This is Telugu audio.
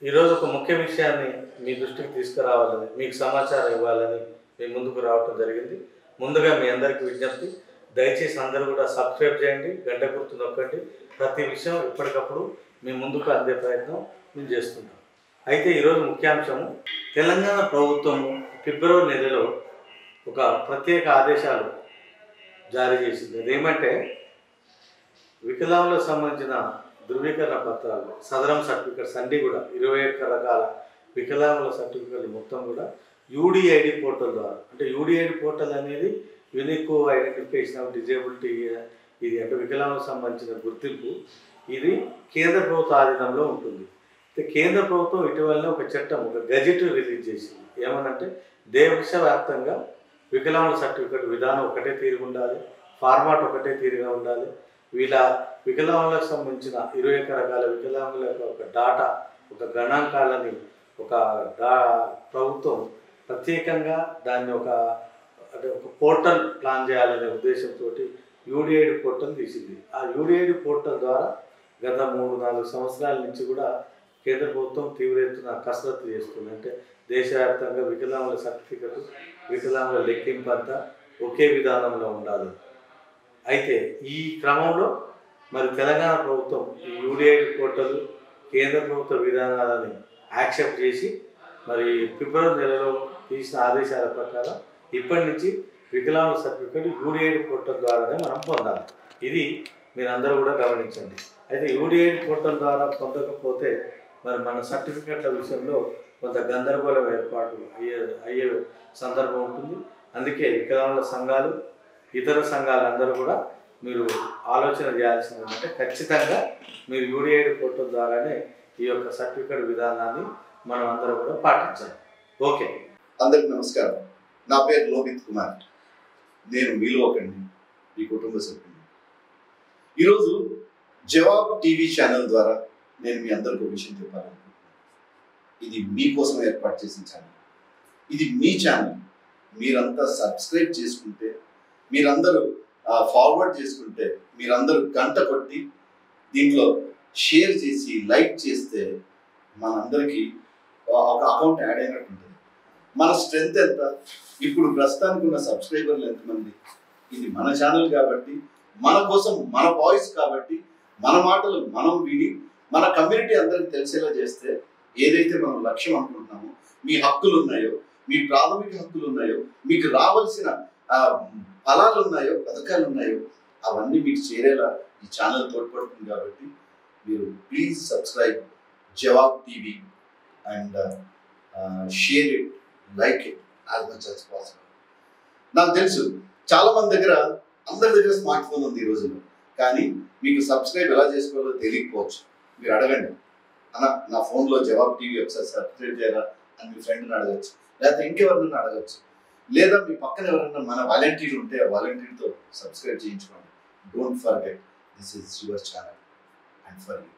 ఈరోజు ఒక ముఖ్య విషయాన్ని మీ దృష్టికి తీసుకురావాలని, మీకు సమాచారం ఇవ్వాలని మీ ముందుకు రావటం జరిగింది. ముందుగా మీ అందరికీ విజ్ఞప్తి, దయచేసి అందరూ కూడా సబ్స్క్రైబ్ చేయండి, గంట గుర్తు నొక్కండి. ప్రతి విషయం ఎప్పటికప్పుడు మీ ముందుకు అందే ప్రయత్నం మేము చేస్తున్నాం. అయితే ఈరోజు ముఖ్యాంశము, తెలంగాణ ప్రభుత్వము ఫిబ్రవరి నెలలో ఒక ప్రత్యేక ఆదేశాలు జారీ చేసింది. అదేమంటే, వికలాంగులకు సంబంధించిన ధృవీకరణ పత్రాలు, సదరం సర్టిఫికెట్స్ అన్నీ కూడా 21 రకాల వికలాంగుల సర్టిఫికెట్లు మొత్తం కూడా యూడిఐడి పోర్టల్ ద్వారా, అంటే యూడిఐడి పోర్టల్ అనేది యూనిక్ ఐడెంటిఫికేషన్ ఆఫ్ డిజేబిలిటీ, ఇది అంటే వికలాంగులకు సంబంధించిన గుర్తింపు. ఇది కేంద్ర ప్రభుత్వ ఆధీనంలో ఉంటుంది. కేంద్ర ప్రభుత్వం ఇటీవలనే ఒక చట్టం, ఒక గెజెట్ రిలీజ్ చేసింది. ఏమనంటే, దేశవ్యాప్తంగా వికలాంగుల సర్టిఫికెట్ విధానం ఒకటే తీరుగా ఉండాలి, ఫార్మాట్ ఒకటే తీరుగా ఉండాలి. వీళ్ళ వికలాంగులకు సంబంధించిన 21 రకాల వికలాంగుల యొక్క ఒక డాటా, ఒక గణాంకాలని ప్రభుత్వం ప్రత్యేకంగా దాన్ని ఒక పోర్టల్ ప్లాన్ చేయాలనే ఉద్దేశంతో యూడిఐడి పోర్టల్ తీసింది. ఆ యూడిఐడి పోర్టల్ ద్వారా గత 3-4 సంవత్సరాల నుంచి కూడా కేంద్ర ప్రభుత్వం తీవ్ర ఎత్తున కసరత్తు చేస్తుంది. అంటే దేశవ్యాప్తంగా వికలాంగుల సర్టిఫికెట్, వికలాంగుల లెక్కింపు అంతా ఒకే విధానంలో ఉండాలి. అయితే ఈ క్రమంలో మరి తెలంగాణ ప్రభుత్వం ఈ యూడిఐడి పోర్టల్ కేంద్ర ప్రభుత్వ విధానాలని యాక్సెప్ట్ చేసి మరి ఫిబ్రవరి నెలలో తీసిన ఆదేశాల ప్రకారం ఇప్పటి నుంచి వికలాంగుల సర్టిఫికెట్ యూడిఐడి పోర్టల్ ద్వారానే మనం పొందాలి. ఇది మీరందరూ కూడా గమనించండి. అయితే యూడిఐడి పోర్టల్ ద్వారా పొందకపోతే మరి మన సర్టిఫికెట్ల విషయంలో కొంత గందరగోళం ఏర్పాటు అయ్యే సందర్భం ఉంటుంది. అందుకే వికలాంగుల సంఘాలు, ఇతర సంఘాలు అందరూ కూడా మీరు ఆలోచన చేయాల్సింది ఏంటంటే, ఖచ్చితంగా మీరు యూడిఐడి పోర్టల్ ద్వారానే ఈ యొక్క సర్టిఫికెట్ విధానాన్ని మనం అందరం కూడా పాటించాలి. ఓకే, అందరికి నమస్కారం. నా పేరు లోహిత్ కుమార్. నేను మీలోకండి, ఈ కుటుంబ సభ్యుని. ఈరోజు జవాబ్ టీవీ ఛానల్ ద్వారా నేను మీ అందరికీ ఒక విషయం చెప్పాలనుకుంటున్నాను. ఇది మీకోసం ఏర్పాటు చేసిన ఛానల్, ఇది మీ ఛానల్. మీరంతా సబ్స్క్రైబ్ చేసుకుంటే, మీరందరూ ఫార్వర్డ్ చేసుకుంటే, మీరందరూ గంట కొట్టి దీంట్లో షేర్ చేసి లైక్ చేస్తే మనందరికీ ఒక అకౌంట్ యాడ్ అయినట్టు ఉంటుంది. మన స్ట్రెంత్ ఎంత, ఇప్పుడు ప్రస్తుతానికి ఉన్న సబ్స్క్రైబర్లు ఎంతమంది, ఇది మన ఛానల్ కాబట్టి, మన కోసం, మన వాయిస్ కాబట్టి, మన మాటలు మనం విని మన కమ్యూనిటీ అందరికి తెలిసేలా చేస్తే, ఏదైతే మనం లక్ష్యం అనుకుంటున్నామో, మీ హక్కులు ఉన్నాయో, మీ ప్రాథమిక హక్కులు ఉన్నాయో, మీకు రావాల్సిన ఫలాలు ఉన్నాయో, పథకాలు ఉన్నాయో, అవన్నీ మీకు చేరేలా ఈ ఛానల్ తోడ్పడుతుంది. కాబట్టి మీరు please subscribe Jawab TV and share it, like it as much as possible. నాకు తెలుసు చాలా మంది దగ్గర, అందరి దగ్గర స్మార్ట్ ఫోన్ ఉంది ఈ రోజుల్లో, కానీ మీకు సబ్స్క్రైబ్ ఎలా చేసుకోవాలో తెలియకపోవచ్చు. మీరు అడగండి, అన్న నా ఫోన్లో జవాబ్ టీవీ ఒకసారి సబ్స్క్రైబ్ చేయాలా అని మీ ఫ్రెండ్ని అడగచ్చు, లేకపోతే ఇంకెవరినైనా అడగచ్చు, లేదా మీ పక్కన ఎవరైనా మన వాలంటీర్ ఉంటే ఆ వాలంటీర్తో సబ్స్క్రైబ్ చేయించుకోండి. Don't forget, this is your channel and for you.